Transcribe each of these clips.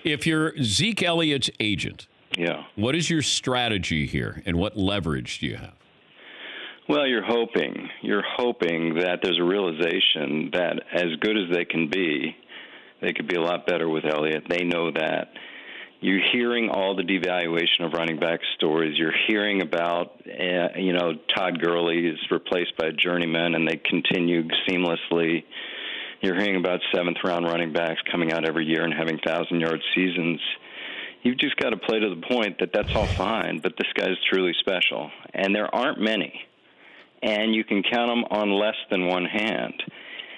If you're Zeke Elliott's agent, Yeah. what is your strategy here, and what leverage do you have? Well, you're hoping that there's a realization that as good as they can be, they could be a lot better with Elliott. They know that. You're hearing all the devaluation of running back stories. You're hearing about, Todd Gurley is replaced by a journeyman, and they continue seamlessly. You're hearing about seventh-round running backs coming out every year and having 1,000-yard seasons. You've just got to play to the point that that's all fine, but this guy's truly special, and there aren't many. And you can count them on less than one hand,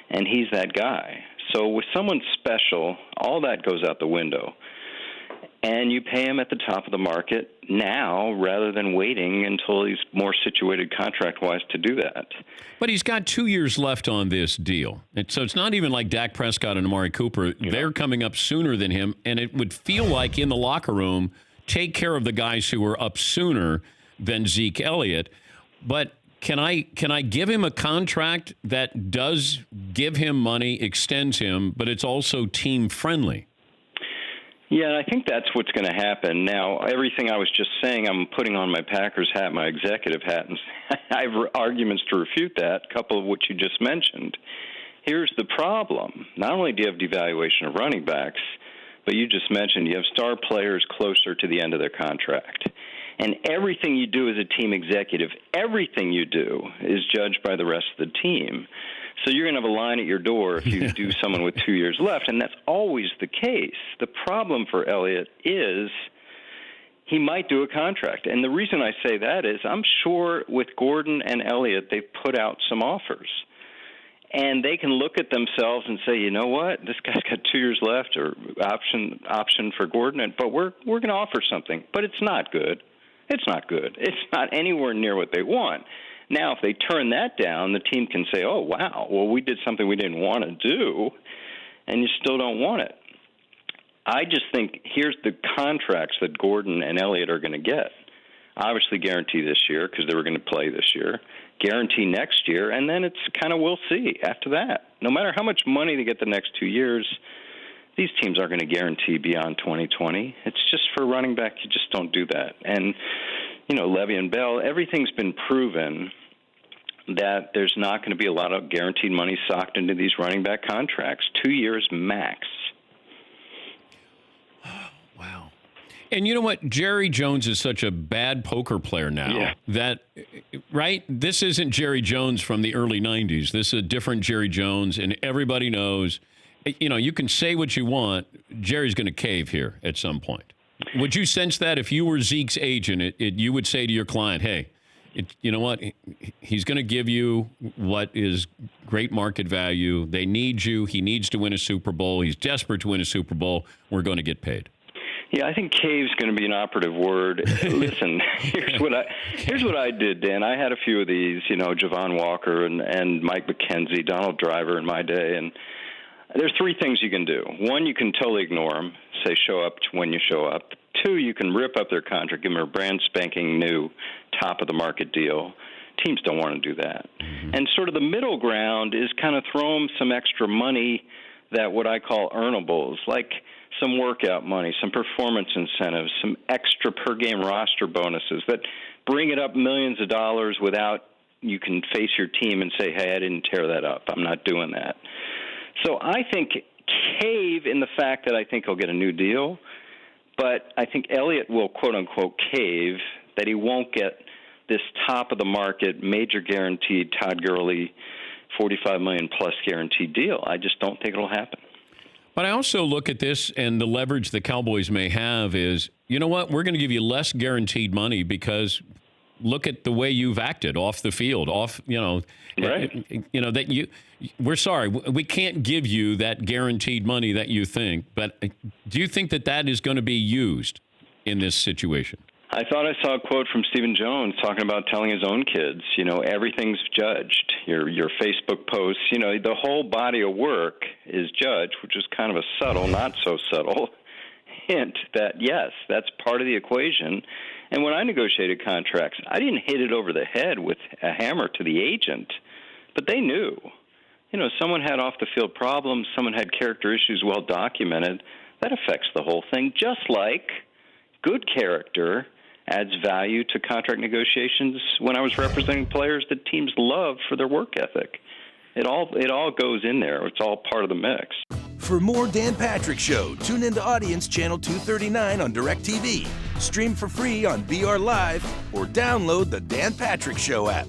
and he's that guy. So with someone special, all that goes out the window. And you pay him at the top of the market now rather than waiting until he's more situated contract-wise to do that. But he's got 2 years left on this deal. And so it's not even like Dak Prescott and Amari Cooper. Yeah. They're coming up sooner than him, and it would feel like in the locker room, take care of the guys who are up sooner than Zeke Elliott. But can I give him a contract that does give him money, extends him, but it's also team-friendly? Yeah, I think that's what's going to happen. Now, everything I was just saying, I'm putting on my Packers hat, my executive hat, and I have arguments to refute that, a couple of what you just mentioned. Here's the problem. Not only do you have devaluation of running backs, but you just mentioned you have star players closer to the end of their contract. And everything you do as a team executive, everything you do is judged by the rest of the team. So you're going to have a line at your door if you do someone with 2 years left, and that's always the case. The problem for Elliott is he might do a contract. And the reason I say that is I'm sure with Gordon and Elliott, they've put out some offers. And they can look at themselves and say, you know what, this guy's got 2 years left, or option for Gordon, but we're going to offer something. But it's not good. It's not good. It's not anywhere near what they want. Now, if they turn that down, the team can say, oh, wow, well, we did something we didn't want to do, and you still don't want it. I just think here's the contracts that Gordon and Elliott are going to get. Obviously guarantee this year because they were going to play this year, guarantee next year, and then it's kind of we'll see after that. No matter how much money they get the next 2 years, these teams aren't going to guarantee beyond 2020. It's just for running back, you just don't do that. And, Levy and Bell, everything's been proven that there's not going to be a lot of guaranteed money socked into these running back contracts. 2 years max. Wow. And you know what? Jerry Jones is such a bad poker player now that, right? This isn't Jerry Jones from the early 90s. This is a different Jerry Jones, and everybody knows, you can say what you want. Jerry's going to cave here at some point. Would you sense that if you were Zeke's agent, you would say to your client, hey, you know what? He's going to give you what is great market value. They need you. He needs to win a Super Bowl. He's desperate to win a Super Bowl. We're going to get paid. Yeah, I think cave's going to be an operative word. Listen, here's what I did, Dan. I had a few of these, Javon Walker and Mike McKenzie, Donald Driver in my day, and there's three things you can do. One, you can totally ignore them, say show up when you show up. Two, you can rip up their contract, give them a brand spanking new top-of-the-market deal. Teams don't want to do that. Mm-hmm. And sort of the middle ground is kind of throw them some extra money that what I call earnables, like some workout money, some performance incentives, some extra per-game roster bonuses that bring it up millions of dollars without you can face your team and say, hey, I didn't tear that up. I'm not doing that. So I think cave in the fact that I think he'll get a new deal, but I think Elliott will, quote-unquote, cave, that he won't get this top-of-the-market, major guaranteed Todd Gurley $45 million plus guaranteed deal. I just don't think it'll happen. But I also look at this, and the leverage the Cowboys may have is, you know what, we're going to give you less guaranteed money because look at the way you've acted off the field, right. We're sorry, we can't give you that guaranteed money that you think. But do you think that is going to be used in this situation? I thought I saw a quote from Stephen Jones talking about telling his own kids, everything's judged. Your Facebook posts, the whole body of work is judged, which is kind of a subtle, not so subtle hint that, yes, that's part of the equation. And when I negotiated contracts, I didn't hit it over the head with a hammer to the agent, but they knew. Someone had off-the-field problems, someone had character issues well documented. that affects the whole thing, just like good character adds value to contract negotiations when I was representing players that teams love for their work ethic. It all goes in there. It's all part of the mix. For more Dan Patrick Show, tune into Audience Channel 239 on DirecTV. Stream for free on BR Live or download the Dan Patrick Show app.